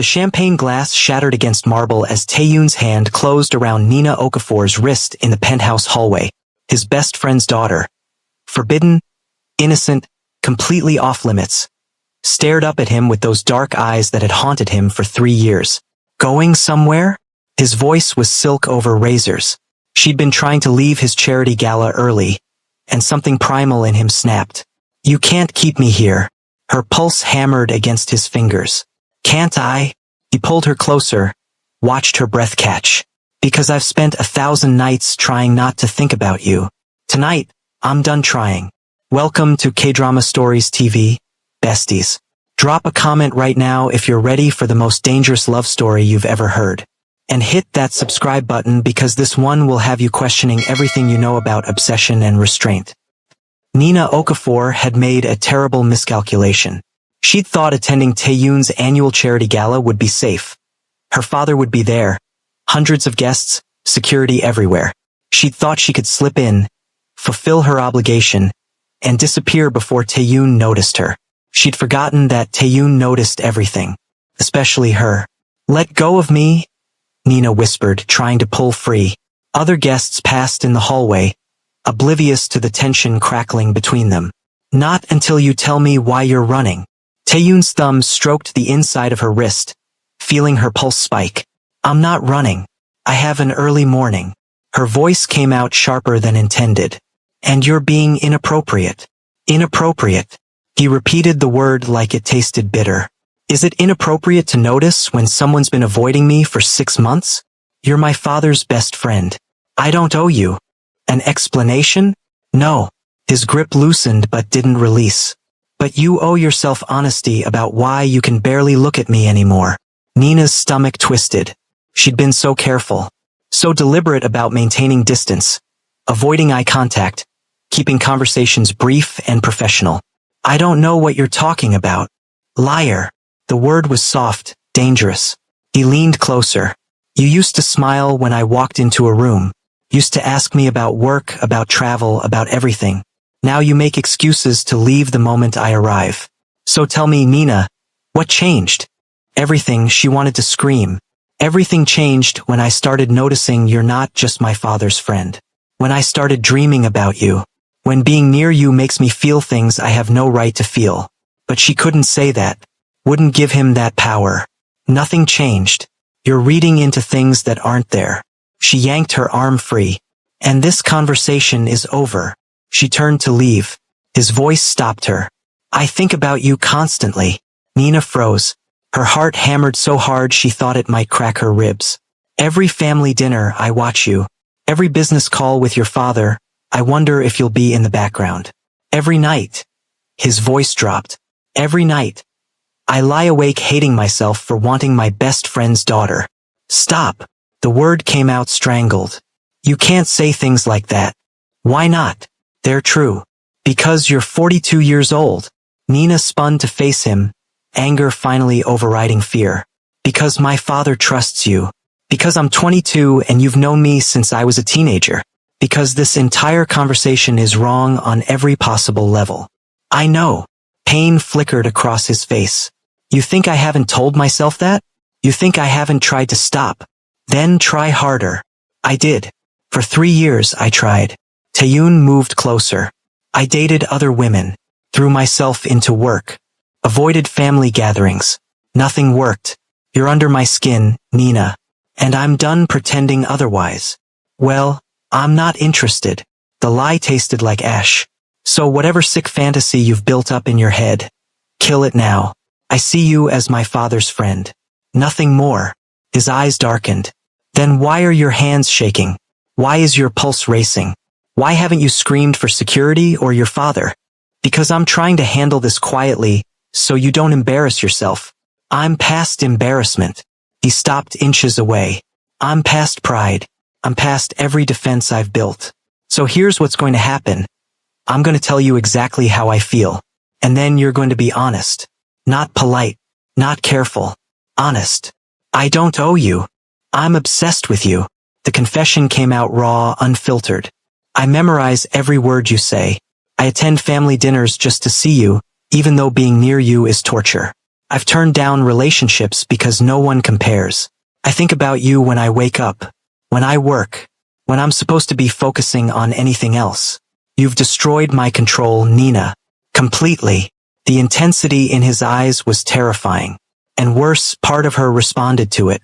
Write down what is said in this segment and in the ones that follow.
The champagne glass shattered against marble as Taeyoon's hand closed around Nina Okafor's wrist in the penthouse hallway. His best friend's daughter, forbidden, innocent, completely off-limits, stared up at him with those dark eyes that had haunted him for 3 years. Going somewhere? His voice was silk over razors. She'd been trying to leave his charity gala early, and something primal in him snapped. You can't keep me here. Her pulse hammered against his fingers. Can't I? He pulled her closer, watched her breath catch. Because I've spent 1,000 nights trying not to think about you. Tonight, I'm done trying. Welcome to K-Drama Stories TV, besties. Drop a comment right now if you're ready for the most dangerous love story you've ever heard. And hit that subscribe button because this one will have you questioning everything you know about obsession and restraint. Nina Okafor had made a terrible miscalculation. She'd thought attending Taeyoon's annual charity gala would be safe. Her father would be there, hundreds of guests, security everywhere. She'd thought she could slip in, fulfill her obligation, and disappear before Taeyoon noticed her. She'd forgotten that Taeyoon noticed everything, especially her. Let go of me, Nina whispered, trying to pull free. Other guests passed in the hallway, oblivious to the tension crackling between them. Not until you tell me why you're running. Taeyoon's thumb stroked the inside of her wrist, feeling her pulse spike. I'm not running. I have an early morning. Her voice came out sharper than intended. And you're being inappropriate. Inappropriate. He repeated the word like it tasted bitter. Is it inappropriate to notice when someone's been avoiding me for 6 months? You're my father's best friend. I don't owe you an explanation? No. His grip loosened but didn't release. But you owe yourself honesty about why you can barely look at me anymore. Nina's stomach twisted. She'd been so careful, so deliberate about maintaining distance, avoiding eye contact, keeping conversations brief and professional. I don't know what you're talking about. Liar. The word was soft, dangerous. He leaned closer. You used to smile when I walked into a room. Used to ask me about work, about travel, about everything. Now you make excuses to leave the moment I arrive. So tell me, Nina, what changed? Everything, she wanted to scream. Everything changed when I started noticing you're not just my father's friend. When I started dreaming about you. When being near you makes me feel things I have no right to feel. But she couldn't say that. Wouldn't give him that power. Nothing changed. You're reading into things that aren't there. She yanked her arm free. And this conversation is over. She turned to leave. His voice stopped her. I think about you constantly. Nina froze. Her heart hammered so hard she thought it might crack her ribs. Every family dinner, I watch you. Every business call with your father, I wonder if you'll be in the background. Every night. His voice dropped. Every night. I lie awake hating myself for wanting my best friend's daughter. Stop. The word came out strangled. You can't say things like that. Why not? They're true. Because you're 42 years old. Nina spun to face him, anger finally overriding fear. Because my father trusts you. Because I'm 22 and you've known me since I was a teenager. Because this entire conversation is wrong on every possible level. I know. Pain flickered across his face. You think I haven't told myself that? You think I haven't tried to stop? Then try harder. I did. For 3 years I tried. Taeyoon moved closer. I dated other women. Threw myself into work. Avoided family gatherings. Nothing worked. You're under my skin, Nina. And I'm done pretending otherwise. Well, I'm not interested. The lie tasted like ash. So whatever sick fantasy you've built up in your head, kill it now. I see you as my father's friend. Nothing more. His eyes darkened. Then why are your hands shaking? Why is your pulse racing? Why haven't you screamed for security or your father? Because I'm trying to handle this quietly, so you don't embarrass yourself. I'm past embarrassment. He stopped inches away. I'm past pride. I'm past every defense I've built. So here's what's going to happen. I'm going to tell you exactly how I feel. And then you're going to be honest. Not polite. Not careful. Honest. I don't owe you. I'm obsessed with you. The confession came out raw, unfiltered. I memorize every word you say. I attend family dinners just to see you, even though being near you is torture. I've turned down relationships because no one compares. I think about you when I wake up, when I work, when I'm supposed to be focusing on anything else. You've destroyed my control, Nina. Completely. The intensity in his eyes was terrifying. And worse, part of her responded to it.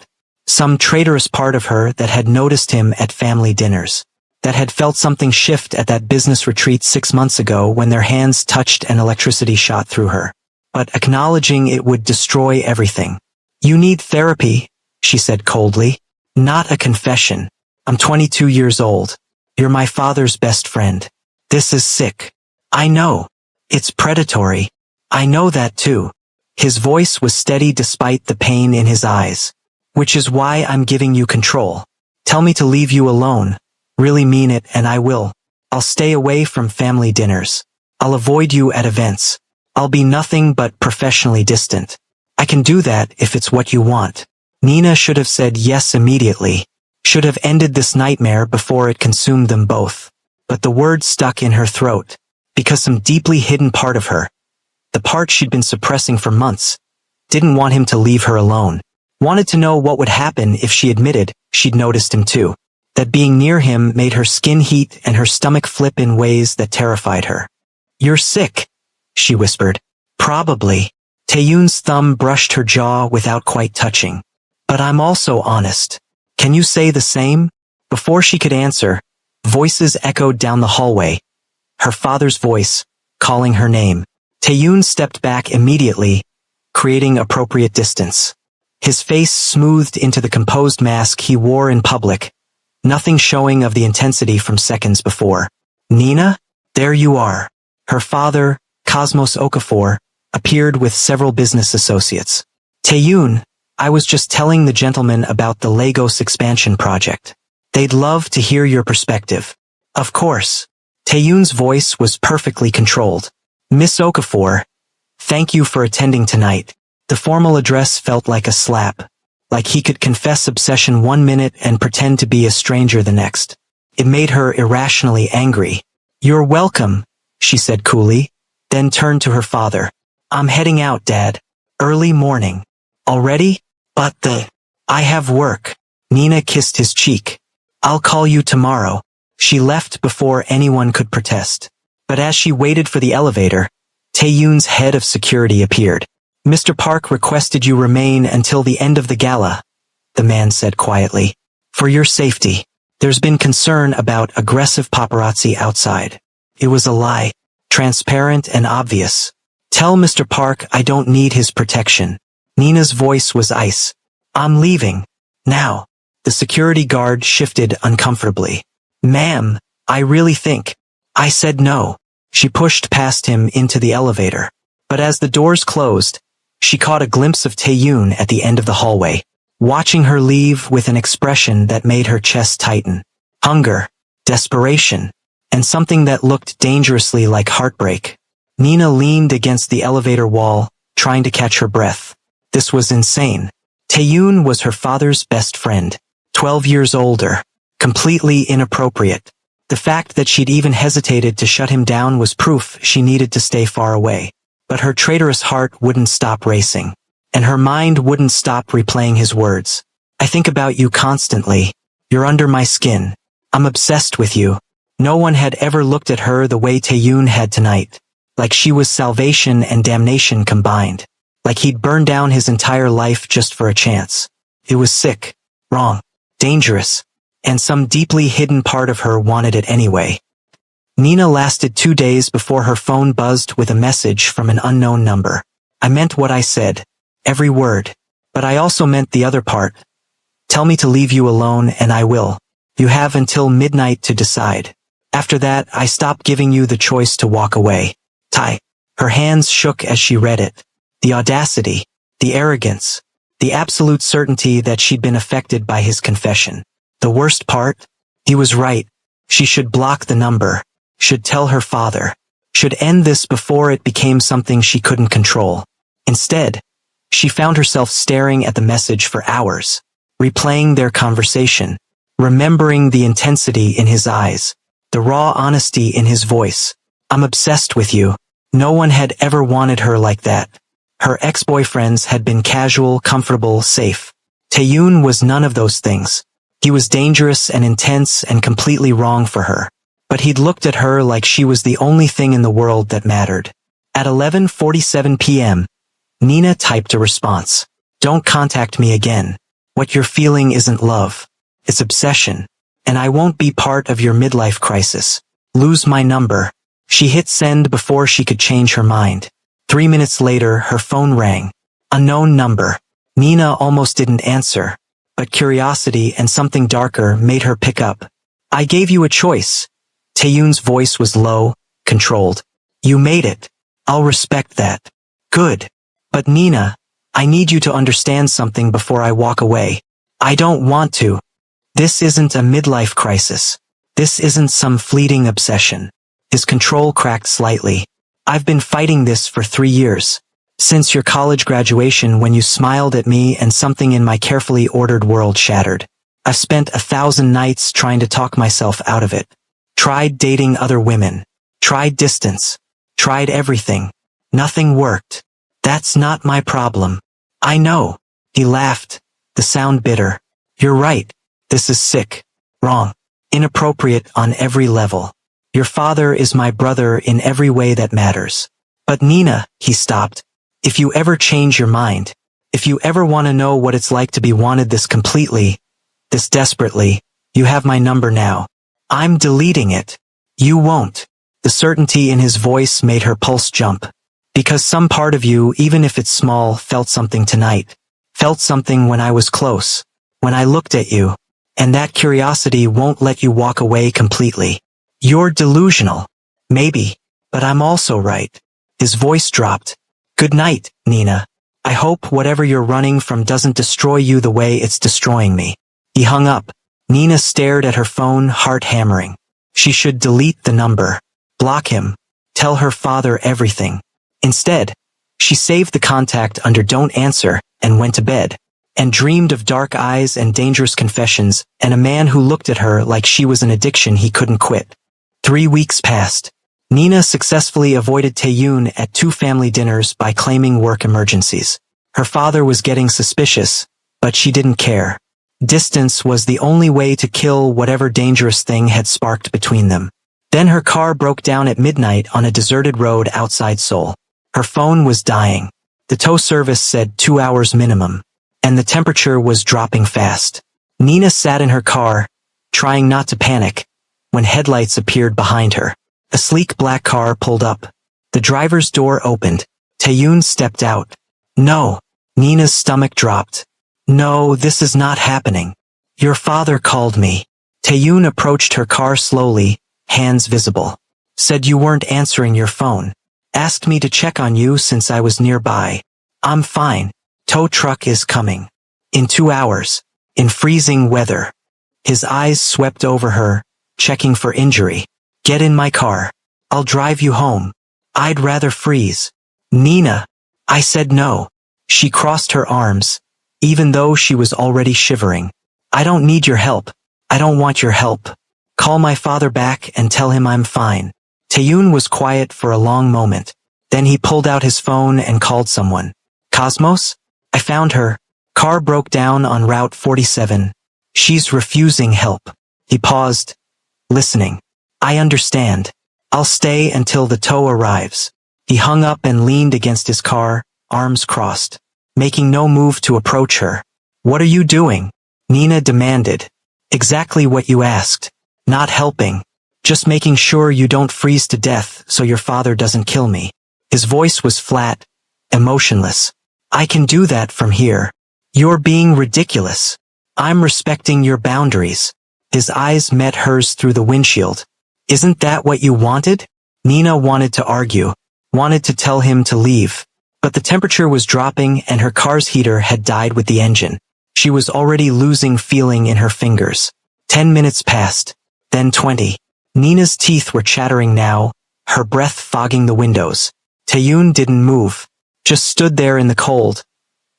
Some traitorous part of her that had noticed him at family dinners. That had felt something shift at that business retreat 6 months ago when their hands touched and electricity shot through her. But acknowledging it would destroy everything. You need therapy, she said coldly. Not a confession. I'm 22 years old. You're my father's best friend. This is sick. I know. It's predatory. I know that too. His voice was steady despite the pain in his eyes. Which is why I'm giving you control. Tell me to leave you alone. Really mean it, and I will. I'll stay away from family dinners. I'll avoid you at events. I'll be nothing but professionally distant. I can do that if it's what you want. Nina should have said yes immediately. Should have ended this nightmare before it consumed them both. But the word stuck in her throat. Because some deeply hidden part of her, the part she'd been suppressing for months, didn't want him to leave her alone. Wanted to know what would happen if she admitted she'd noticed him too. That being near him made her skin heat and her stomach flip in ways that terrified her. You're sick, she whispered. Probably. Taeyoon's thumb brushed her jaw without quite touching. But I'm also honest. Can you say the same? Before she could answer, voices echoed down the hallway. Her father's voice, calling her name. Taeyoon stepped back immediately, creating appropriate distance. His face smoothed into the composed mask he wore in public, nothing showing of the intensity from seconds before. Nina? There you are. Her father, Cosmos Okafor, appeared with several business associates. Taeyoon, I was just telling the gentleman about the Lagos expansion project. They'd love to hear your perspective. Of course. Taeyoon's voice was perfectly controlled. Miss Okafor, thank you for attending tonight. The formal address felt like a slap. Like he could confess obsession 1 minute and pretend to be a stranger the next. It made her irrationally angry. You're welcome, she said coolly, then turned to her father. I'm heading out, Dad. Early morning. Already? But I have work. Nina kissed his cheek. I'll call you tomorrow. She left before anyone could protest. But as she waited for the elevator, Taeyoon's head of security appeared. Mr. Park requested you remain until the end of the gala, the man said quietly. For your safety. There's been concern about aggressive paparazzi outside. It was a lie. Transparent and obvious. Tell Mr. Park I don't need his protection. Nina's voice was ice. I'm leaving. Now. The security guard shifted uncomfortably. Ma'am, I really think. I said no. She pushed past him into the elevator. But as the doors closed, she caught a glimpse of Taeyoon at the end of the hallway, watching her leave with an expression that made her chest tighten. Hunger, desperation, and something that looked dangerously like heartbreak. Nina leaned against the elevator wall, trying to catch her breath. This was insane. Taeyoon was her father's best friend, 12 years older, completely inappropriate. The fact that she'd even hesitated to shut him down was proof she needed to stay far away. But her traitorous heart wouldn't stop racing. And her mind wouldn't stop replaying his words. I think about you constantly. You're under my skin. I'm obsessed with you. No one had ever looked at her the way Taeyoon had tonight. Like she was salvation and damnation combined. Like he'd burn down his entire life just for a chance. It was sick, wrong, dangerous. And some deeply hidden part of her wanted it anyway. Nina lasted 2 days before her phone buzzed with a message from an unknown number. I meant what I said. Every word. But I also meant the other part. Tell me to leave you alone and I will. You have until midnight to decide. After that, I stop giving you the choice to walk away. Tai. Her hands shook as she read it. The audacity. The arrogance. The absolute certainty that she'd been affected by his confession. The worst part? He was right. She should block the number. Should tell her father. Should end this before it became something she couldn't control. Instead, she found herself staring at the message for hours, replaying their conversation, remembering the intensity in his eyes, the raw honesty in his voice. I'm obsessed with you. No one had ever wanted her like that. Her ex-boyfriends had been casual, comfortable, safe. Taeyoon was none of those things. He was dangerous and intense and completely wrong for her. But he'd looked at her like she was the only thing in the world that mattered. At 11:47 p.m., Nina typed a response. "Don't contact me again. What you're feeling isn't love. It's obsession. And I won't be part of your midlife crisis. Lose my number." She hit send before she could change her mind. 3 minutes later, her phone rang. Unknown number. Nina almost didn't answer, but curiosity and something darker made her pick up. "I gave you a choice." Taeyoon's voice was low, controlled. "You made it. I'll respect that." "Good. But Nina, I need you to understand something before I walk away. I don't want to. This isn't a midlife crisis. This isn't some fleeting obsession." His control cracked slightly. "I've been fighting this for 3 years. Since your college graduation, when you smiled at me and something in my carefully ordered world shattered. I've spent 1,000 nights trying to talk myself out of it. Tried dating other women. Tried distance. Tried everything. Nothing worked. That's not my problem. I know." He laughed, the sound bitter. "You're right. This is sick. Wrong. Inappropriate on every level. Your father is my brother in every way that matters. But Nina," he stopped, "if you ever change your mind, if you ever want to know what it's like to be wanted this completely, this desperately, you have my number now. I'm deleting it. You won't." The certainty in his voice made her pulse jump. "Because some part of you, even if it's small, felt something tonight. Felt something when I was close. When I looked at you. And that curiosity won't let you walk away completely. You're delusional. Maybe. But I'm also right." His voice dropped. "Good night, Nina. I hope whatever you're running from doesn't destroy you the way it's destroying me." He hung up. Nina stared at her phone, heart hammering. She should delete the number. Block him. Tell her father everything. Instead, she saved the contact under Don't Answer and went to bed, and dreamed of dark eyes and dangerous confessions, and a man who looked at her like she was an addiction he couldn't quit. 3 weeks passed. Nina successfully avoided Taeyoon at 2 family dinners by claiming work emergencies. Her father was getting suspicious, but she didn't care. Distance was the only way to kill whatever dangerous thing had sparked between them. Then her car broke down at midnight on a deserted road outside Seoul. Her phone was dying. The tow service said 2 hours minimum, and the temperature was dropping fast. Nina sat in her car, trying not to panic, when headlights appeared behind her. A sleek black car pulled up. The driver's door opened. Taeyoon stepped out. "No." Nina's stomach dropped. "No, this is not happening. Your father called me." Taeyoon approached her car slowly, hands visible. "Said you weren't answering your phone. Asked me to check on you since I was nearby. I'm fine. Tow truck is coming. In 2 hours. In freezing weather." His eyes swept over her, checking for injury. "Get in my car. I'll drive you home." "I'd rather freeze." "Nina." I said no. She crossed her arms, even though she was already shivering. "I don't need your help. I don't want your help. Call my father back and tell him I'm fine." Taeyoon was quiet for a long moment. Then he pulled out his phone and called someone. "Cosmos? I found her. Car broke down on Route 47. She's refusing help." He paused, listening. "I understand. I'll stay until the tow arrives." He hung up and leaned against his car, arms crossed, making no move to approach her. "What are you doing?" Nina demanded. "Exactly what you asked. Not helping. Just making sure you don't freeze to death so your father doesn't kill me." His voice was flat, emotionless. "I can do that from here. You're being ridiculous. I'm respecting your boundaries." His eyes met hers through the windshield. "Isn't that what you wanted?" Nina wanted to argue, wanted to tell him to leave. But the temperature was dropping and her car's heater had died with the engine. She was already losing feeling in her fingers. 10 minutes passed, then 20. Nina's teeth were chattering now, her breath fogging the windows. Taeyoon didn't move, just stood there in the cold,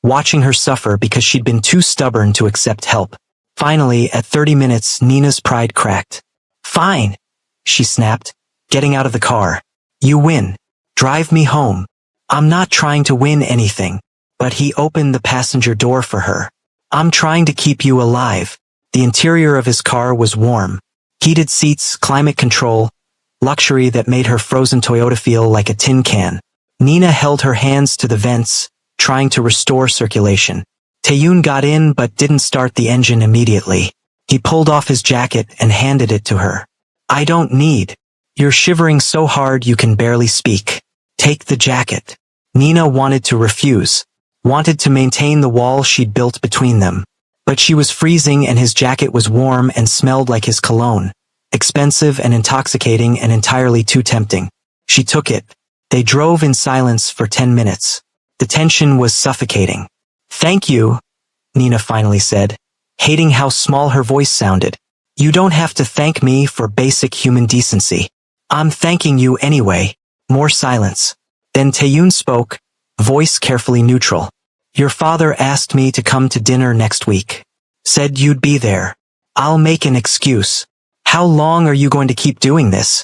watching her suffer because she'd been too stubborn to accept help. Finally, at 30 minutes, Nina's pride cracked. "Fine," she snapped, getting out of the car. "You win. Drive me home." I'm not trying to win anything. But he opened the passenger door for her. I'm trying to keep you alive. The interior of his car was warm. Heated seats, climate control, luxury that made her frozen Toyota feel like a tin can. Nina held her hands to the vents, trying to restore circulation. Taeyoon got in but didn't start the engine immediately. He pulled off his jacket and handed it to her. I don't need. You're shivering so hard you can barely speak. Take the jacket. Nina wanted to refuse. Wanted to maintain the wall she'd built between them. But she was freezing and his jacket was warm and smelled like his cologne. Expensive and intoxicating and entirely too tempting. She took it. They drove in silence for 10 minutes. The tension was suffocating. Thank you, Nina finally said, hating how small her voice sounded. You don't have to thank me for basic human decency. I'm thanking you anyway. More silence. Then Taeyoon spoke, voice carefully neutral. Your father asked me to come to dinner next week. Said you'd be there. I'll make an excuse. How long are you going to keep doing this?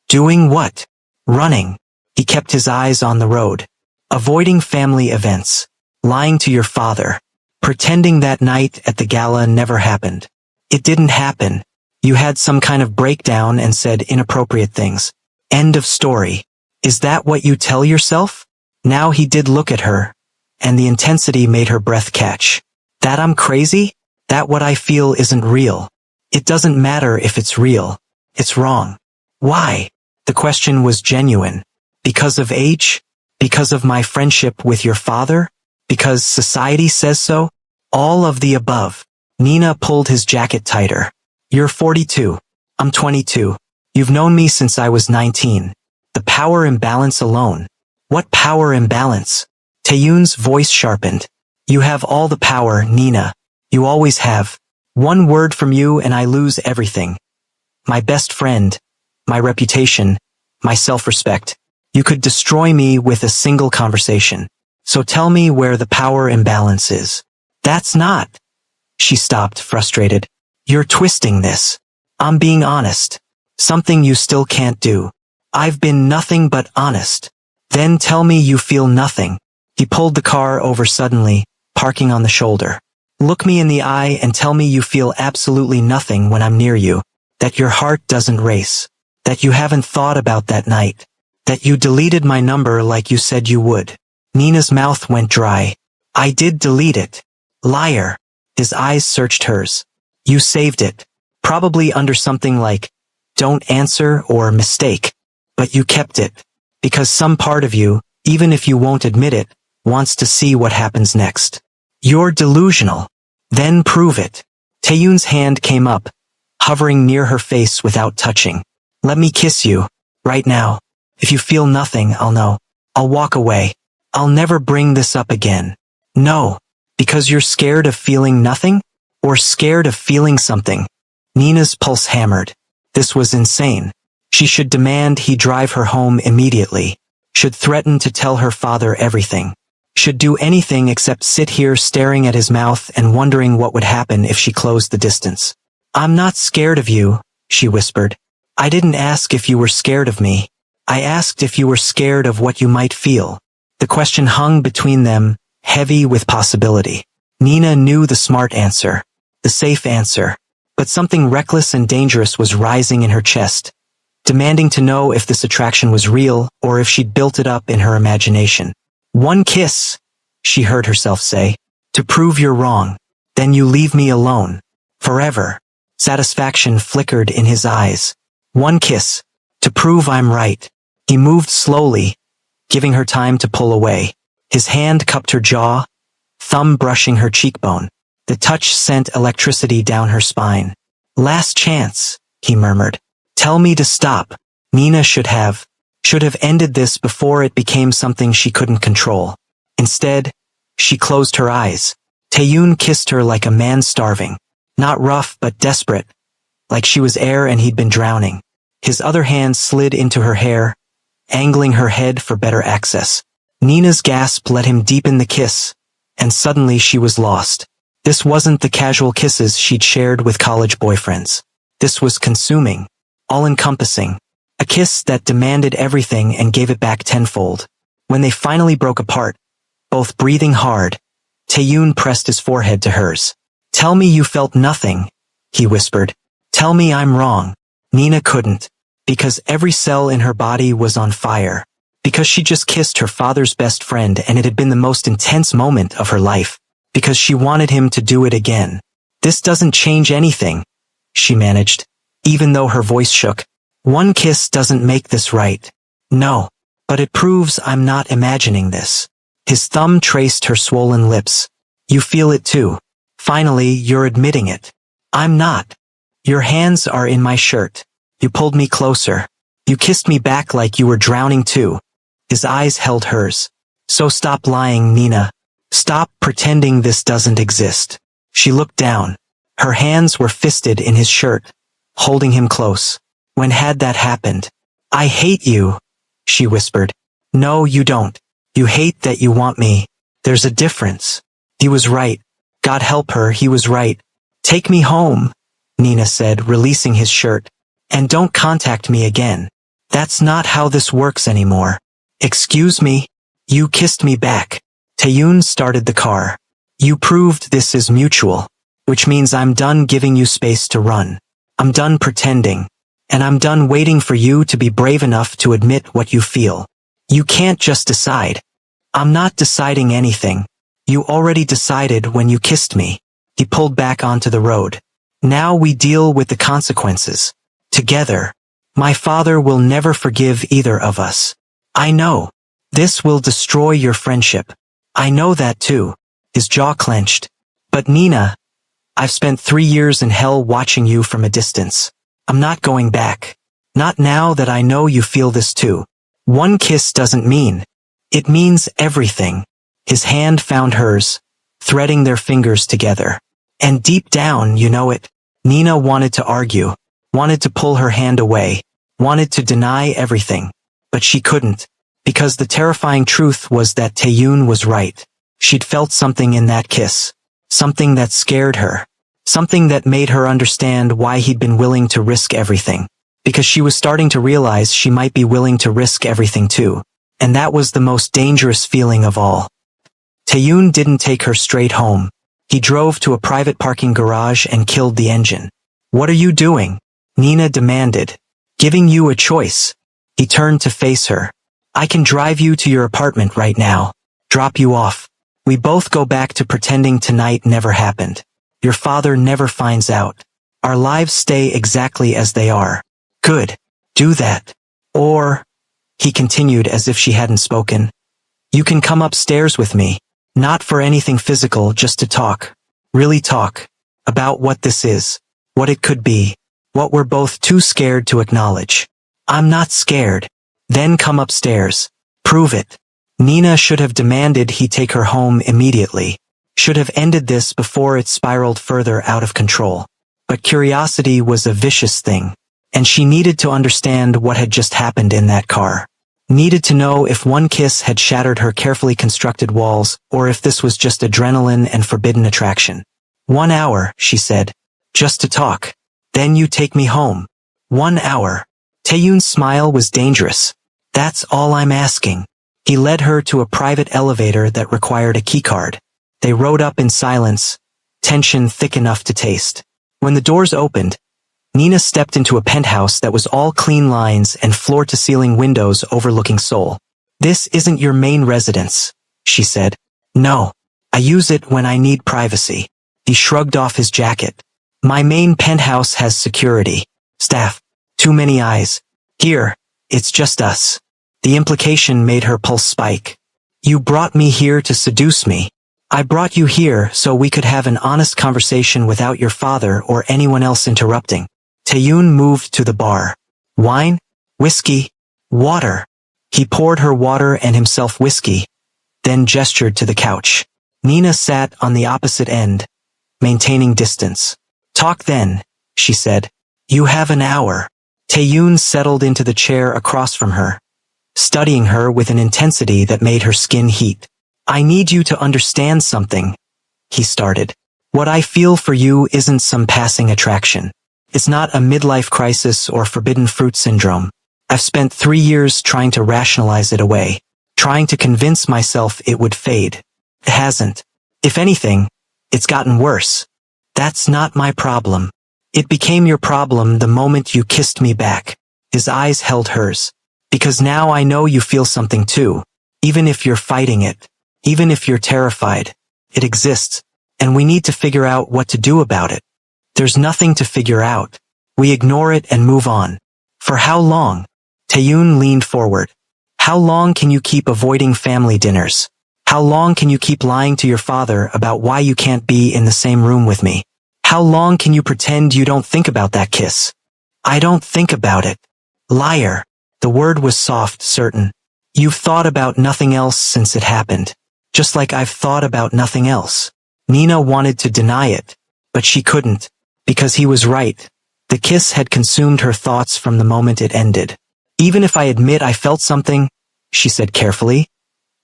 Doing what? Running. He kept his eyes on the road. Avoiding family events. Lying to your father. Pretending that night at the gala never happened. It didn't happen. You had some kind of breakdown and said inappropriate things. End of story. Is that what you tell yourself? Now he did look at her, and the intensity made her breath catch. That I'm crazy? That what I feel isn't real. It doesn't matter if it's real. It's wrong. Why? The question was genuine. Because of age? Because of my friendship with your father? Because society says so? All of the above. Nina pulled his jacket tighter. You're 42. I'm 22. You've known me since I was 19. The power imbalance alone. What power imbalance? Taeyoon's voice sharpened. You have all the power, Nina. You always have. One word from you and I lose everything. My best friend. My reputation. My self-respect. You could destroy me with a single conversation. So tell me where the power imbalance is. That's not. She stopped, frustrated. You're twisting this. I'm being honest. Something you still can't do. I've been nothing but honest. Then tell me you feel nothing. He pulled the car over suddenly, parking on the shoulder. Look me in the eye and tell me you feel absolutely nothing when I'm near you. That your heart doesn't race. That you haven't thought about that night. That you deleted my number like you said you would. Nina's mouth went dry. I did delete it. Liar. His eyes searched hers. You saved it. Probably under something like, don't answer or mistake. But you kept it. Because some part of you, even if you won't admit it, wants to see what happens next. You're delusional. Then prove it. Taeyoon's hand came up, hovering near her face without touching. Let me kiss you. Right now. If you feel nothing, I'll know. I'll walk away. I'll never bring this up again. No. Because you're scared of feeling nothing? Or scared of feeling something? Nina's pulse hammered. This was insane. She should demand he drive her home immediately. Should threaten to tell her father everything. Should do anything except sit here staring at his mouth and wondering what would happen if she closed the distance. I'm not scared of you, she whispered. I didn't ask if you were scared of me. I asked if you were scared of what you might feel. The question hung between them, heavy with possibility. Nina knew the smart answer, the safe answer, but something reckless and dangerous was rising in her chest, demanding to know if this attraction was real or if she'd built it up in her imagination. One kiss, she heard herself say, to prove you're wrong. Then you leave me alone. Forever. Satisfaction flickered in his eyes. One kiss, to prove I'm right. He moved slowly, giving her time to pull away. His hand cupped her jaw, thumb brushing her cheekbone. The touch sent electricity down her spine. Last chance, he murmured. Tell me to stop. Nina should have ended this before it became something she couldn't control. Instead, she closed her eyes. Taeyoon kissed her like a man starving. Not rough but desperate. Like she was air and he'd been drowning. His other hand slid into her hair, angling her head for better access. Nina's gasp let him deepen the kiss, and suddenly she was lost. This wasn't the casual kisses she'd shared with college boyfriends. This was consuming, all-encompassing. A kiss that demanded everything and gave it back tenfold. When they finally broke apart, both breathing hard, Taeyoon pressed his forehead to hers. "Tell me you felt nothing," he whispered. "Tell me I'm wrong." Nina couldn't, because every cell in her body was on fire. Because she just kissed her father's best friend and it had been the most intense moment of her life. Because she wanted him to do it again. "This doesn't change anything," she managed, even though her voice shook. "One kiss doesn't make this right." "No, but it proves I'm not imagining this." His thumb traced her swollen lips. "You feel it too. Finally, you're admitting it." "I'm not. Your hands are in my shirt. You pulled me closer. You kissed me back like you were drowning too." His eyes held hers. "So stop lying, Nina. Stop pretending this doesn't exist." She looked down. Her hands were fisted in his shirt, holding him close. "When had that happened?" "I hate you," she whispered. "No, you don't. You hate that you want me. There's a difference." He was right. God help her, he was right. "Take me home," Nina said, releasing his shirt. "And don't contact me again. That's not how this works anymore." "Excuse me?" "You kissed me back." Taeyoon started the car. "You proved this is mutual. Which means I'm done giving you space to run. I'm done pretending. And I'm done waiting for you to be brave enough to admit what you feel. You can't just decide." "I'm not deciding anything. You already decided when you kissed me." He pulled back onto the road. "Now we deal with the consequences. Together. My father will never forgive either of us. I know. This will destroy your friendship. I know that too." His jaw clenched. "But Nina, I've spent 3 years in hell watching you from a distance. I'm not going back. Not now that I know you feel this too. One kiss doesn't mean. It means everything." His hand found hers, threading their fingers together. "And deep down, you know it." Nina wanted to argue, wanted to pull her hand away, wanted to deny everything. But she couldn't, because the terrifying truth was that Taeyoon was right. She'd felt something in that kiss. Something that scared her. Something that made her understand why he'd been willing to risk everything. Because she was starting to realize she might be willing to risk everything too. And that was the most dangerous feeling of all. Taeyoon didn't take her straight home. He drove to a private parking garage and killed the engine. "What are you doing?" Nina demanded. "Giving you a choice." He turned to face her. "I can drive you to your apartment right now. Drop you off. We both go back to pretending tonight never happened. Your father never finds out. Our lives stay exactly as they are." "Good. Do that. Or," he continued as if she hadn't spoken, "you can come upstairs with me. Not for anything physical, just to talk. Really talk. About what this is. What it could be. What we're both too scared to acknowledge." "I'm not scared." "Then come upstairs. Prove it." Nina should have demanded he take her home immediately. Should have ended this before it spiraled further out of control. But curiosity was a vicious thing. And she needed to understand what had just happened in that car. Needed to know if one kiss had shattered her carefully constructed walls, or if this was just adrenaline and forbidden attraction. 1 hour, she said. Just to talk. Then you take me home. 1 hour. Taeyoon's smile was dangerous. That's all I'm asking. He led her to a private elevator that required a keycard. They rode up in silence, tension thick enough to taste. When the doors opened, Nina stepped into a penthouse that was all clean lines and floor-to-ceiling windows overlooking Seoul. "This isn't your main residence," she said. "No. I use it when I need privacy." He shrugged off his jacket. "My main penthouse has security. Staff. Too many eyes. Here, it's just us." The implication made her pulse spike. "You brought me here to seduce me. I brought you here so we could have an honest conversation without your father or anyone else interrupting." Taeyoon moved to the bar. "Wine? Whiskey? Water?" He poured her water and himself whiskey, then gestured to the couch. Nina sat on the opposite end, maintaining distance. "Talk then," she said. "You have an hour." Taeyoon settled into the chair across from her, studying her with an intensity that made her skin heat. "I need you to understand something," he started. "What I feel for you isn't some passing attraction. It's not a midlife crisis or forbidden fruit syndrome. I've spent 3 years trying to rationalize it away. trying to convince myself it would fade. It hasn't. If anything, it's gotten worse. That's not my problem. It became your problem the moment you kissed me back. His eyes held hers. Because now I know you feel something too. Even if you're fighting it. Even if you're terrified. It exists. And we need to figure out what to do about it. There's nothing to figure out. We ignore it and move on. For how long? Taeyoon leaned forward. How long can you keep avoiding family dinners? How long can you keep lying to your father about why you can't be in the same room with me? How long can you pretend you don't think about that kiss? I don't think about it. Liar. The word was soft, certain. You've thought about nothing else since it happened. Just like I've thought about nothing else. Nina wanted to deny it, but she couldn't, because he was right. The kiss had consumed her thoughts from the moment it ended. Even if I admit I felt something, she said carefully,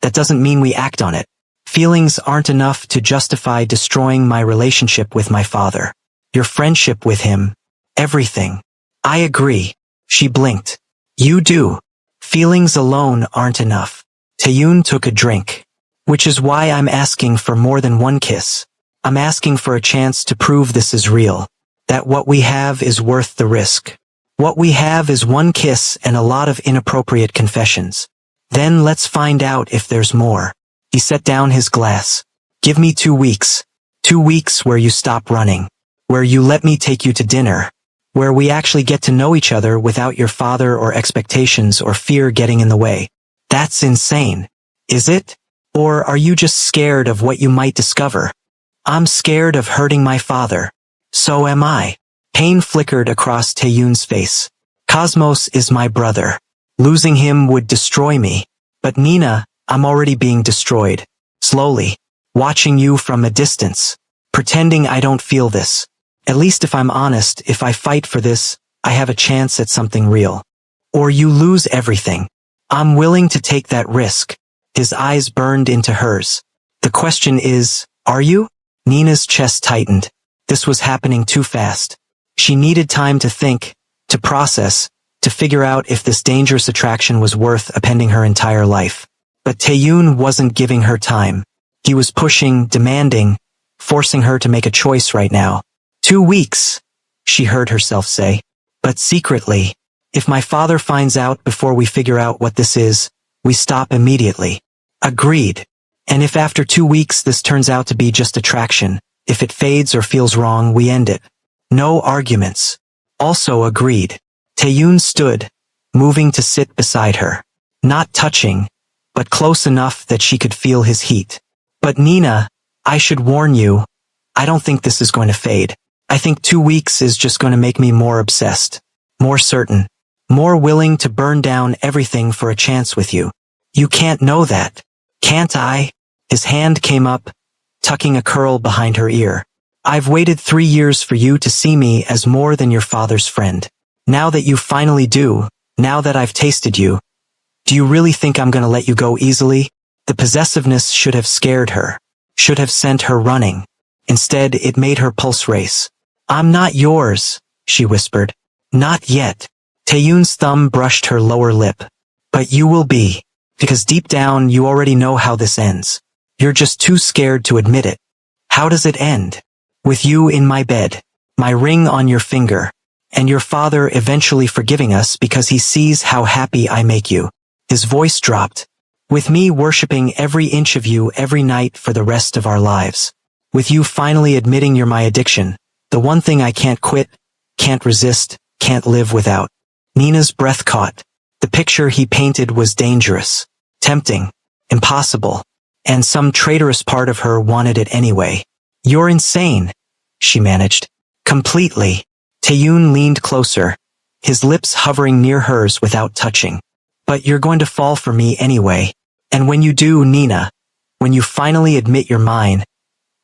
that doesn't mean we act on it. Feelings aren't enough to justify destroying my relationship with my father. Your friendship with him. Everything. I agree. She blinked. You do. Feelings alone aren't enough. Taeyoon took a drink. Which is why I'm asking for more than one kiss. I'm asking for a chance to prove this is real. That what we have is worth the risk. What we have is one kiss and a lot of inappropriate confessions. Then let's find out if there's more. He set down his glass. Give me 2 weeks. 2 weeks where you stop running. Where you let me take you to dinner. Where we actually get to know each other without your father or expectations or fear getting in the way. That's insane. Is it? Or are you just scared of what you might discover? I'm scared of hurting my father. So am I. Pain flickered across Taeyoon's face. Cosmos is my brother. Losing him would destroy me. But Nina, I'm already being destroyed. Slowly. Watching you from a distance. Pretending I don't feel this. At least if I'm honest, if I fight for this, I have a chance at something real. Or you lose everything. I'm willing to take that risk. His eyes burned into hers. The question is, are you? Nina's chest tightened. This was happening too fast. She needed time to think, to process, to figure out if this dangerous attraction was worth appending her entire life. But Taeyoon wasn't giving her time. He was pushing, demanding, forcing her to make a choice right now. 2 weeks, she heard herself say. But secretly, if my father finds out before we figure out what this is, we stop immediately. Agreed. And if after 2 weeks this turns out to be just attraction, if it fades or feels wrong, we end it. No arguments. Also agreed. Taeyoon stood, moving to sit beside her. Not touching, but close enough that she could feel his heat. But Nina, I should warn you, I don't think this is going to fade. I think 2 weeks is just going to make me more obsessed. More certain. More willing to burn down everything for a chance with you. You can't know that. Can't I? His hand came up, tucking a curl behind her ear. I've waited 3 years for you to see me as more than your father's friend. Now that you finally do, now that I've tasted you, do you really think I'm going to let you go easily? The possessiveness should have scared her, should have sent her running. Instead, it made her pulse race. I'm not yours, she whispered. Not yet. Taeyoon's thumb brushed her lower lip. But you will be. Because deep down you already know how this ends. You're just too scared to admit it. How does it end? With you in my bed, my ring on your finger, and your father eventually forgiving us because he sees how happy I make you. His voice dropped. With me worshipping every inch of you every night for the rest of our lives. With you finally admitting you're my addiction, the one thing I can't quit, can't resist, can't live without. Nina's breath caught. The picture he painted was dangerous, tempting, impossible, and some traitorous part of her wanted it anyway. You're insane, she managed. Completely. Taeyoon leaned closer, his lips hovering near hers without touching. But you're going to fall for me anyway. And when you do, Nina, when you finally admit you're mine,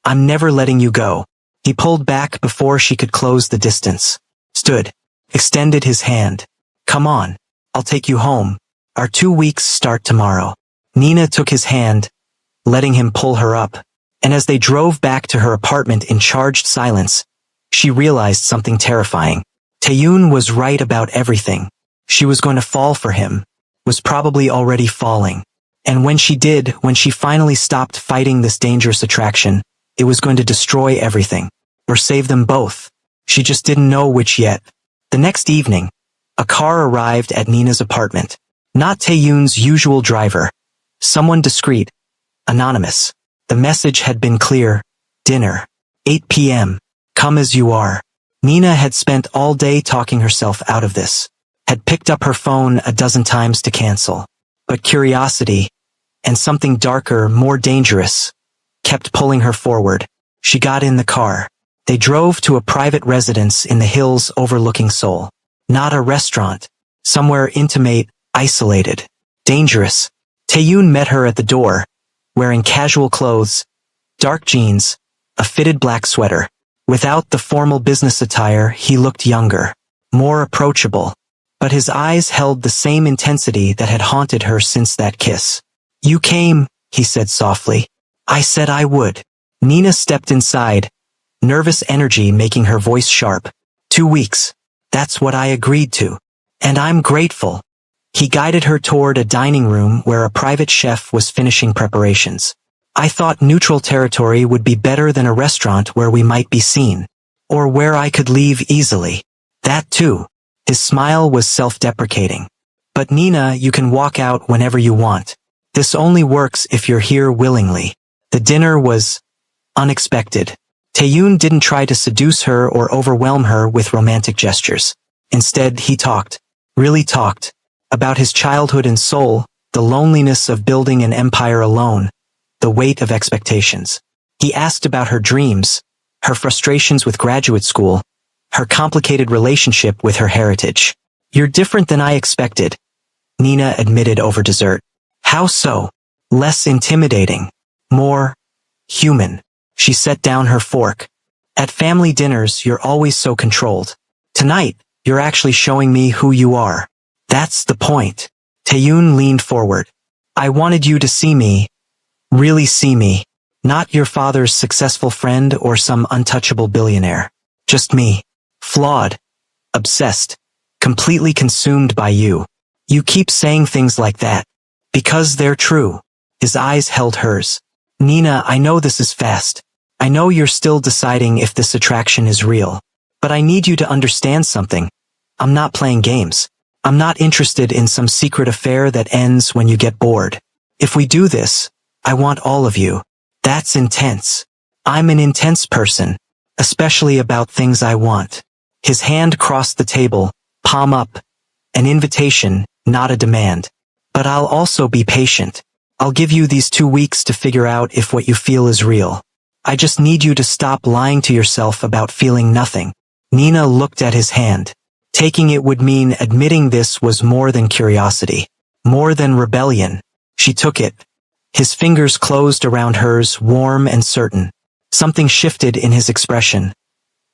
I'm never letting you go. He pulled back before she could close the distance. Stood, extended his hand. Come on. I'll take you home. Our 2 weeks start tomorrow. Nina took his hand, letting him pull her up, and as they drove back to her apartment in charged silence, she realized something terrifying. Taeyoon was right about everything. She was going to fall for him, was probably already falling. And when she did, when she finally stopped fighting this dangerous attraction, it was going to destroy everything. Or save them both. She just didn't know which yet. The next evening, a car arrived at Nina's apartment. Not Taeyoon's usual driver. Someone discreet. Anonymous. The message had been clear. Dinner. 8 p.m. Come as you are. Nina had spent all day talking herself out of this. Had picked up her phone a dozen times to cancel. But curiosity, and something darker, more dangerous, kept pulling her forward. She got in the car. They drove to a private residence in the hills overlooking Seoul. Not a restaurant. Somewhere intimate, isolated, dangerous. Taeyoon met her at the door, wearing casual clothes, dark jeans, a fitted black sweater. Without the formal business attire, he looked younger, more approachable. But his eyes held the same intensity that had haunted her since that kiss. You came, he said softly. I said I would. Nina stepped inside, nervous energy making her voice sharp. 2 weeks. That's what I agreed to. And I'm grateful. He guided her toward a dining room where a private chef was finishing preparations. I thought neutral territory would be better than a restaurant where we might be seen. Or where I could leave easily. That too. His smile was self-deprecating. But Nina, you can walk out whenever you want. This only works if you're here willingly. The dinner was unexpected. Taeyoon didn't try to seduce her or overwhelm her with romantic gestures. Instead, he talked, really talked, about his childhood in Seoul, the loneliness of building an empire alone, the weight of expectations. He asked about her dreams, her frustrations with graduate school, her complicated relationship with her heritage. You're different than I expected, Nina admitted over dessert. How so? Less intimidating. More human. She set down her fork. At family dinners, you're always so controlled. Tonight, you're actually showing me who you are. That's the point. Taeyoon leaned forward. I wanted you to see me. Really see me. Not your father's successful friend or some untouchable billionaire. Just me. Flawed. Obsessed. Completely consumed by you. You keep saying things like that. Because they're true. His eyes held hers. Nina, I know this is fast. I know you're still deciding if this attraction is real. But I need you to understand something. I'm not playing games. I'm not interested in some secret affair that ends when you get bored. If we do this, I want all of you. That's intense. I'm an intense person, especially about things I want. His hand crossed the table, palm up. An invitation, not a demand. But I'll also be patient. I'll give you these 2 weeks to figure out if what you feel is real. I just need you to stop lying to yourself about feeling nothing. Nina looked at his hand. Taking it would mean admitting this was more than curiosity. More than rebellion. She took it. His fingers closed around hers, warm and certain. Something shifted in his expression.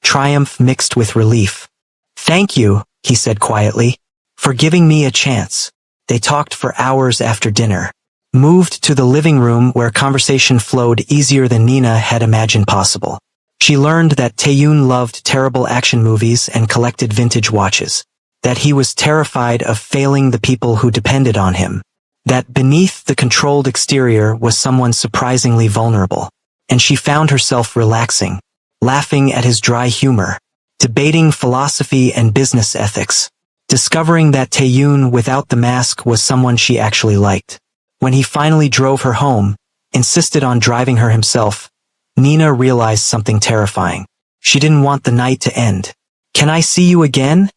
Triumph mixed with relief. Thank you, he said quietly, for giving me a chance. They talked for hours after dinner. Moved to the living room where conversation flowed easier than Nina had imagined possible. She learned that Taeyoon loved terrible action movies and collected vintage watches. That he was terrified of failing the people who depended on him. That beneath the controlled exterior was someone surprisingly vulnerable. And she found herself relaxing, laughing at his dry humor, debating philosophy and business ethics, discovering that Taeyoon without the mask was someone she actually liked. When he finally drove her home, insisted on driving her himself, Nina realized something terrifying. She didn't want the night to end. Can I see you again?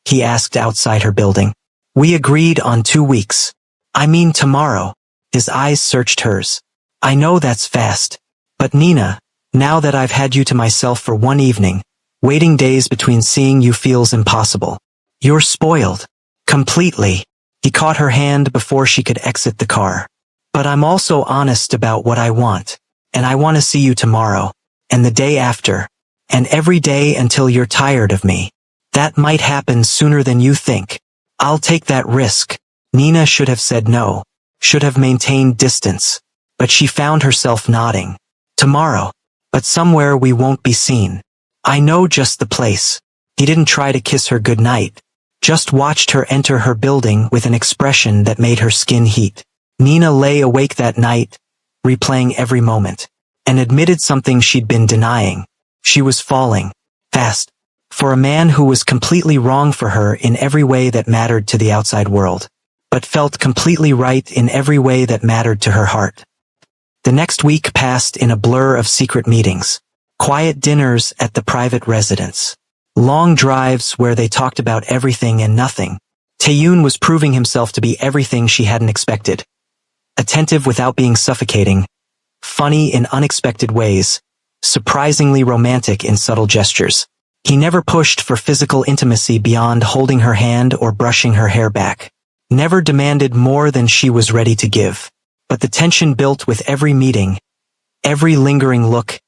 He asked outside her building. We agreed on 2 weeks. I mean tomorrow. His eyes searched hers. I know that's fast. But Nina, now that I've had you to myself for 1 evening, waiting days between seeing you feels impossible. You're spoiled. Completely. He caught her hand before she could exit the car. But I'm also honest about what I want. And I want to see you tomorrow. And the day after. And every day until you're tired of me. That might happen sooner than you think. I'll take that risk. Nina should have said no. Should have maintained distance. But she found herself nodding. Tomorrow. But somewhere we won't be seen. I know just the place. He didn't try to kiss her goodnight. Just watched her enter her building with an expression that made her skin heat. Nina lay awake that night, replaying every moment, and admitted something she'd been denying. She was falling, fast, for a man who was completely wrong for her in every way that mattered to the outside world, but felt completely right in every way that mattered to her heart. The next week passed in a blur of secret meetings, quiet dinners at the private residence, long drives where they talked about everything and nothing. Taeyoon was proving himself to be everything she hadn't expected. Attentive without being suffocating, funny in unexpected ways, surprisingly romantic in subtle gestures. He never pushed for physical intimacy beyond holding her hand or brushing her hair back. Never demanded more than she was ready to give. But the tension built with every meeting, every lingering look,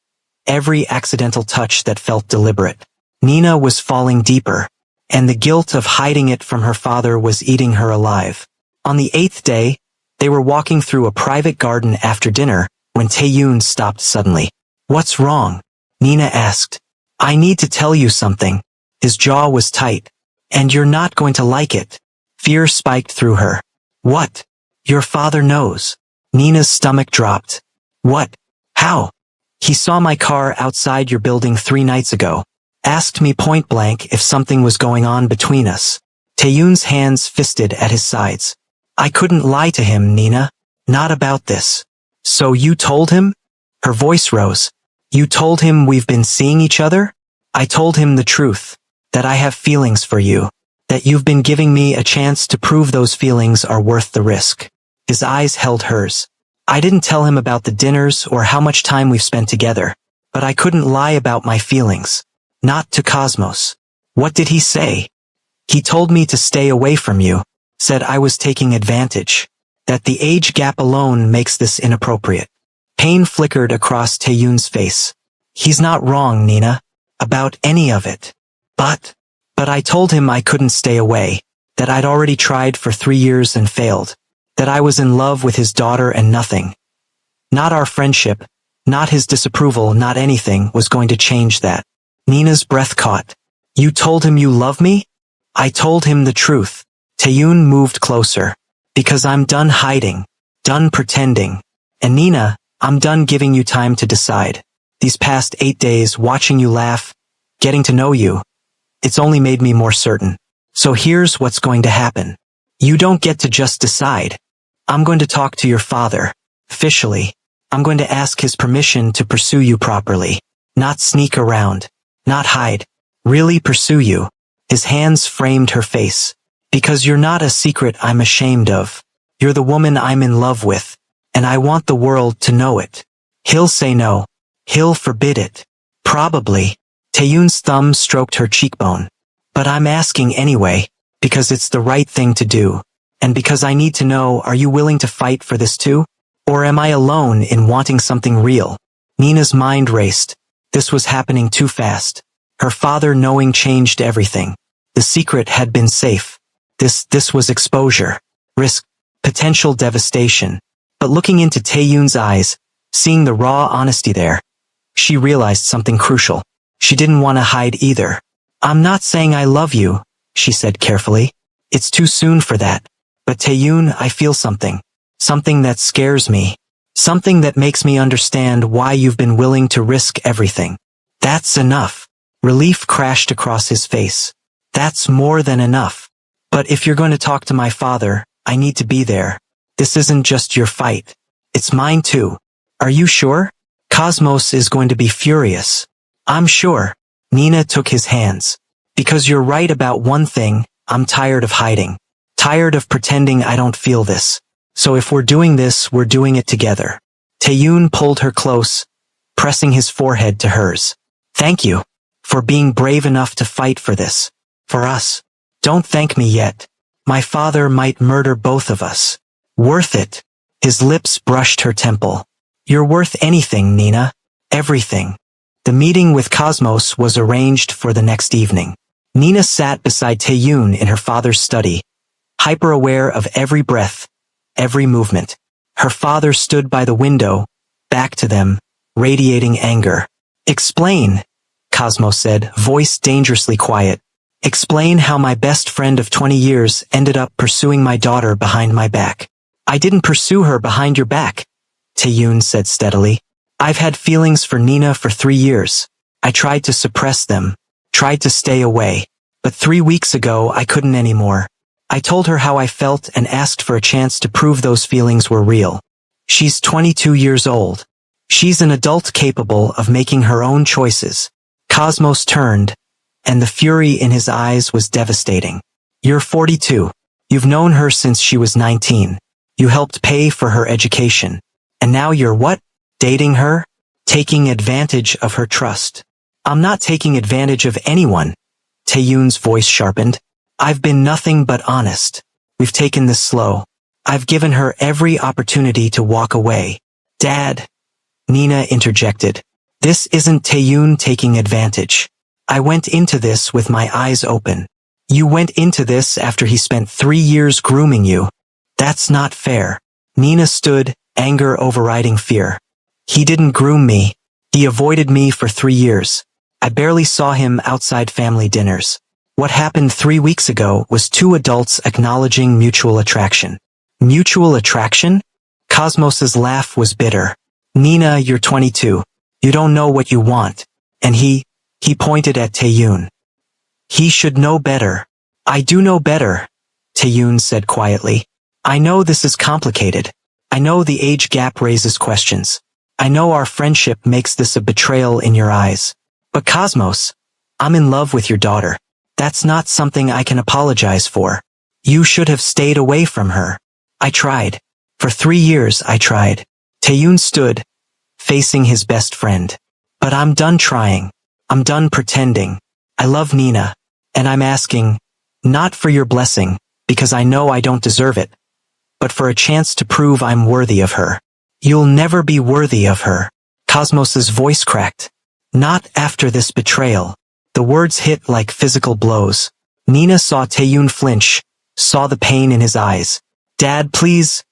every accidental touch that felt deliberate. Nina was falling deeper, and the guilt of hiding it from her father was eating her alive. On the 8th day, they were walking through a private garden after dinner when Taeyoon stopped suddenly. "What's wrong?" Nina asked. "I need to tell you something." His jaw was tight. "And you're not going to like it." Fear spiked through her. "What?" "Your father knows." Nina's stomach dropped. "What? How?" "He saw my car outside your building 3 nights ago. Asked me point blank if something was going on between us." Taeyoon's hands fisted at his sides. "I couldn't lie to him, Nina. Not about this." "So you told him?" Her voice rose. "You told him we've been seeing each other?" "I told him the truth. That I have feelings for you. That you've been giving me a chance to prove those feelings are worth the risk." His eyes held hers. "I didn't tell him about the dinners or how much time we've spent together. But I couldn't lie about my feelings. Not to Cosmos." "What did he say?" "He told me to stay away from you. Said I was taking advantage. That the age gap alone makes this inappropriate." Pain flickered across Taeyoon's face. "He's not wrong, Nina. About any of it. But I told him I couldn't stay away. That I'd already tried for 3 years and failed. That I was in love with his daughter and nothing. Not our friendship, not his disapproval, not anything was going to change that." Nina's breath caught. "You told him you love me?" "I told him the truth." Taeyoon moved closer. "Because I'm done hiding. Done pretending. And Nina, I'm done giving you time to decide. These past 8 days watching you laugh, getting to know you, it's only made me more certain. So here's what's going to happen. You don't get to just decide. I'm going to talk to your father. Officially. I'm going to ask his permission to pursue you properly. Not sneak around. Not hide. Really pursue you." His hands framed her face. "Because you're not a secret I'm ashamed of. You're the woman I'm in love with. And I want the world to know it. He'll say no. He'll forbid it. Probably." Taeyoon's thumb stroked her cheekbone. "But I'm asking anyway, because it's the right thing to do. And because I need to know, are you willing to fight for this too? Or am I alone in wanting something real?" Nina's mind raced. This was happening too fast. Her father knowing changed everything. The secret had been safe. This was exposure. Risk. Potential devastation. But looking into Taeyoon's eyes, seeing the raw honesty there, she realized something crucial. She didn't want to hide either. "I'm not saying I love you," she said carefully. "It's too soon for that. But Taeyoon, I feel something. Something that scares me. Something that makes me understand why you've been willing to risk everything." "That's enough." Relief crashed across his face. "That's more than enough. But if you're going to talk to my father, I need to be there. This isn't just your fight. It's mine too." "Are you sure?" "Cosmos is going to be furious." "I'm sure." Nina took his hands. "Because you're right about one thing, I'm tired of hiding. Tired of pretending I don't feel this. So if we're doing this, we're doing it together." Taeyoon pulled her close, pressing his forehead to hers. "Thank you. For being brave enough to fight for this. For us. Don't thank me yet. My father might murder both of us. Worth it." His lips brushed her temple. "You're worth anything, Nina. Everything." The meeting with Cosmos was arranged for the next evening. Nina sat beside Taeyoon in her father's study, hyper-aware of every breath, every movement. Her father stood by the window, back to them, radiating anger. "Explain," Cosmos said, voice dangerously quiet. "Explain how my best friend of 20 years ended up pursuing my daughter behind my back. I didn't pursue her behind your back, Taeyoon said steadily. I've had feelings for Nina for 3 years. I tried to suppress them, tried to stay away. But 3 weeks ago I couldn't anymore. I told her how I felt and asked for a chance to prove those feelings were real. She's 22 years old. She's an adult capable of making her own choices. Cosmos turned, and the fury in his eyes was devastating. You're 42. You've known her since she was 19. You helped pay for her education. And now you're what? Dating her? Taking advantage of her trust. I'm not taking advantage of anyone. Taeyoon's voice sharpened. I've been nothing but honest. We've taken this slow. I've given her every opportunity to walk away. Dad, Nina interjected. This isn't Taeyoon taking advantage. I went into this with my eyes open. You went into this after he spent 3 years grooming you. That's not fair. Nina stood, anger overriding fear. He didn't groom me. He avoided me for 3 years. I barely saw him outside family dinners. What happened 3 weeks ago was 2 adults acknowledging mutual attraction. Mutual attraction? Cosmos's laugh was bitter. Nina, you're 22. You don't know what you want. And he pointed at Taeyoon. He should know better. I do know better, Taeyoon said quietly. I know this is complicated. I know the age gap raises questions. I know our friendship makes this a betrayal in your eyes. But Cosmos, I'm in love with your daughter. That's not something I can apologize for. You should have stayed away from her. I tried. For 3 years I tried. Taeyoon stood, facing his best friend. But I'm done trying. I'm done pretending. I love Nina. And I'm asking, not for your blessing, because I know I don't deserve it, but for a chance to prove I'm worthy of her. You'll never be worthy of her. Cosmos's voice cracked. Not after this betrayal. The words hit like physical blows. Nina saw Taeyoon flinch, saw the pain in his eyes. Dad, please.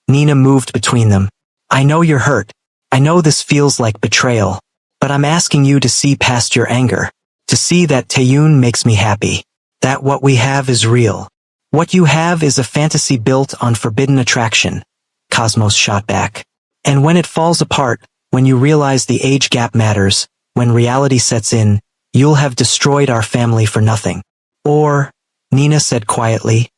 Nina moved between them. I know you're hurt. I know this feels like betrayal. But I'm asking you to see past your anger. To see that Taeyoon makes me happy. That what we have is real. What you have is a fantasy built on forbidden attraction. Cosmos shot back. And when it falls apart, when you realize the age gap matters, when reality sets in, you'll have destroyed our family for nothing. Or, Nina said quietly,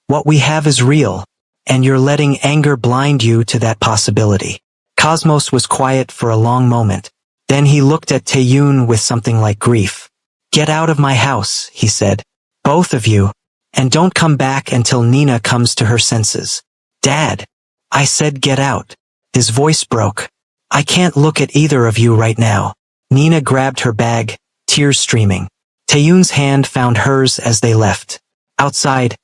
what we have is real, and you're letting anger blind you to that possibility. Cosmos was quiet for a long moment. Then he looked at Taeyoon with something like grief. Get out of my house, he said. Both of you. And don't come back until Nina comes to her senses. Dad. I said get out. His voice broke. I can't look at either of you right now. Nina grabbed her bag, tears streaming. Taeyoon's hand found hers as they left. Outside,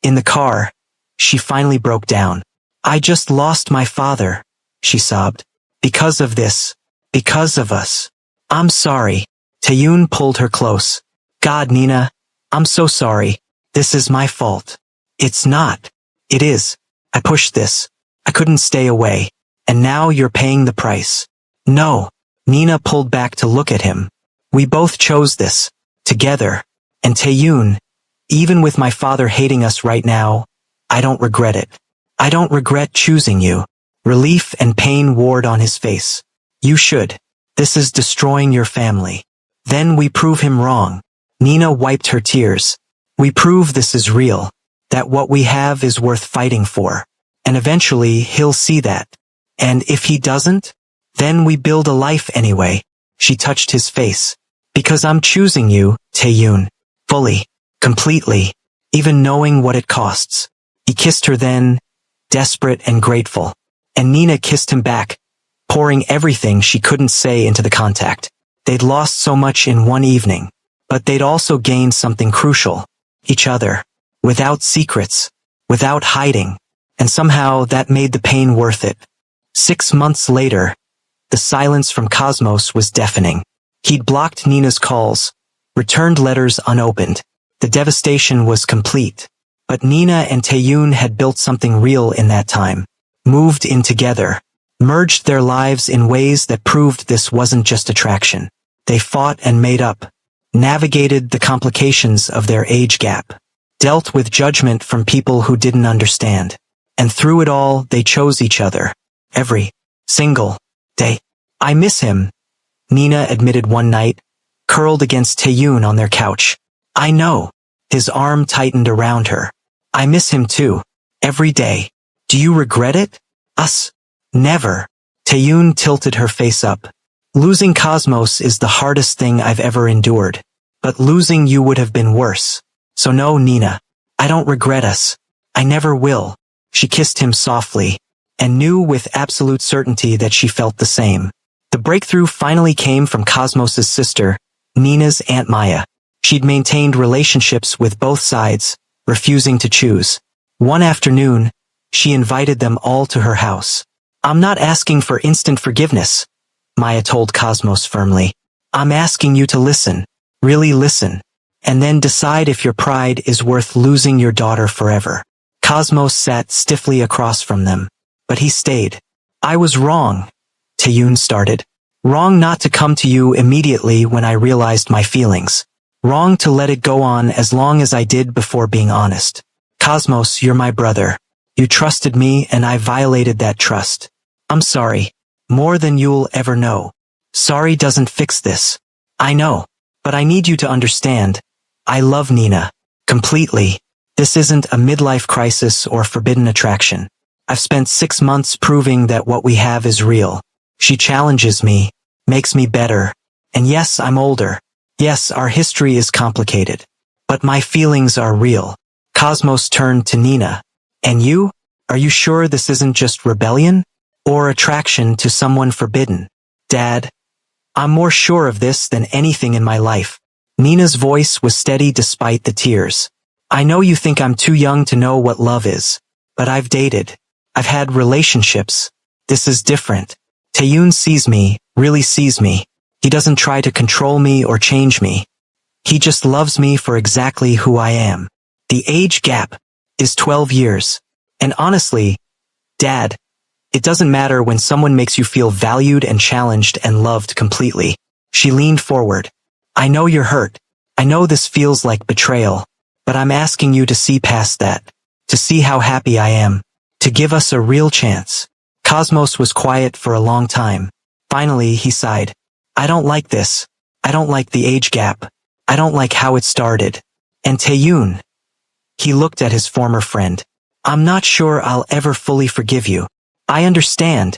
in the car, she finally broke down. I just lost my father, she sobbed. Because of this. Because of us. I'm sorry. Taeyoon pulled her close. God, Nina, I'm so sorry. This is my fault. It's not. It is. I pushed this. I couldn't stay away. And now you're paying the price. No. Nina pulled back to look at him. We both chose this. Together. And Taeyoon, even with my father hating us right now, I don't regret it. I don't regret choosing you. Relief and pain warred on his face. You should. This is destroying your family. Then we prove him wrong. Nina wiped her tears. We prove this is real. That what we have is worth fighting for. And eventually he'll see that. And if he doesn't, then we build a life anyway. She touched his face. Because I'm choosing you, Taeyoon. Fully. Completely. Even knowing what it costs. He kissed her then, desperate and grateful. And Nina kissed him back, pouring everything she couldn't say into the contact. They'd lost so much in one evening. But they'd also gained something crucial. Each other. Without secrets. Without hiding. And somehow that made the pain worth it. 6 months later, the silence from Cosmos was deafening. He'd blocked Nina's calls, returned letters unopened. The devastation was complete. But Nina and Taeyoon had built something real in that time. Moved in together. Merged their lives in ways that proved this wasn't just attraction. They fought and made up. Navigated the complications of their age gap. Dealt with judgment from people who didn't understand. And through it all, they chose each other. Every single day. I miss him, Nina admitted one night, curled against Taeyun on their couch. I know. His arm tightened around her. I miss him too. Every day. Do you regret it? Us? Never. Taeyun tilted her face up. Losing Cosmos is the hardest thing I've ever endured. But losing you would have been worse. So no, Nina. I don't regret us. I never will. She kissed him softly, and knew with absolute certainty that she felt the same. The breakthrough finally came from Cosmos's sister, Nina's Aunt Maya. She'd maintained relationships with both sides, refusing to choose. One afternoon, she invited them all to her house. I'm not asking for instant forgiveness, Maya told Cosmos firmly. I'm asking you to listen, really listen, and then decide if your pride is worth losing your daughter forever. Cosmos sat stiffly across from them, but he stayed. I was wrong, Taeyun started. Wrong not to come to you immediately when I realized my feelings. Wrong to let it go on as long as I did before being honest. Cosmos, you're my brother. You trusted me and I violated that trust. I'm sorry. More than you'll ever know. Sorry doesn't fix this. I know. But I need you to understand. I love Nina. Completely. This isn't a midlife crisis or forbidden attraction. I've spent 6 months proving that what we have is real. She challenges me, makes me better. And yes, I'm older. Yes, our history is complicated. But my feelings are real. Cosmos turned to Nina. And you? Are you sure this isn't just rebellion? Or attraction to someone forbidden? Dad? I'm more sure of this than anything in my life. Nina's voice was steady despite the tears. I know you think I'm too young to know what love is. But I've dated. I've had relationships. This is different. Taeyun sees me, really sees me. He doesn't try to control me or change me. He just loves me for exactly who I am. The age gap is 12 years. And honestly, Dad, it doesn't matter when someone makes you feel valued and challenged and loved completely. She leaned forward. I know you're hurt. I know this feels like betrayal. But I'm asking you to see past that. To see how happy I am. To give us a real chance. Cosmos was quiet for a long time. Finally, he sighed. I don't like this. I don't like the age gap. I don't like how it started. And Taeyun. He looked at his former friend. I'm not sure I'll ever fully forgive you. I understand,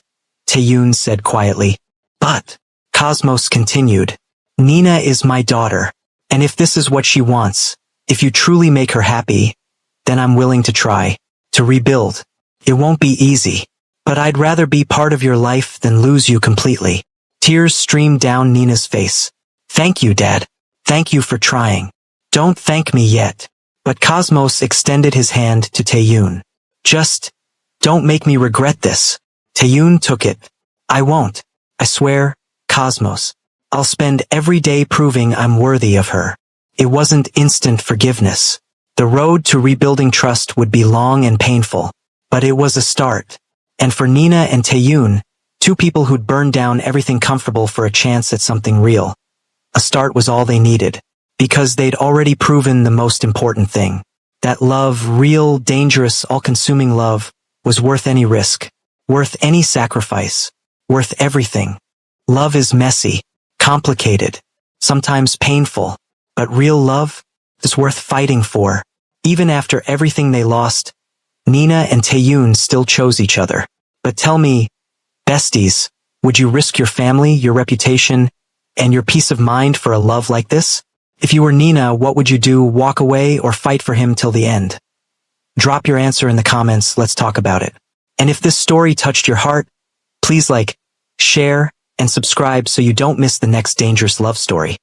Taeyun said quietly. But, Cosmos continued, Nina is my daughter. And if this is what she wants, if you truly make her happy, then I'm willing to try. To rebuild. It won't be easy. But I'd rather be part of your life than lose you completely. Tears streamed down Nina's face. Thank you, Dad. Thank you for trying. Don't thank me yet. But Cosmos extended his hand to Taeyun. Just, don't make me regret this. Taeyun took it. I won't. I swear, Cosmos. I'll spend every day proving I'm worthy of her. It wasn't instant forgiveness. The road to rebuilding trust would be long and painful. But it was a start. And for Nina and Taeyun, two people who'd burned down everything comfortable for a chance at something real. A start was all they needed. Because they'd already proven the most important thing. That love, real, dangerous, all-consuming love, was worth any risk. Worth any sacrifice. Worth everything. Love is messy. Complicated. Sometimes painful. But real love is worth fighting for. Even after everything they lost, Nina and Taeyun still chose each other. But tell me, besties, would you risk your family, your reputation, and your peace of mind for a love like this? If you were Nina, what would you do, walk away or fight for him till the end? Drop your answer in the comments, let's talk about it. And if this story touched your heart, please like, share, and subscribe so you don't miss the next dangerous love story.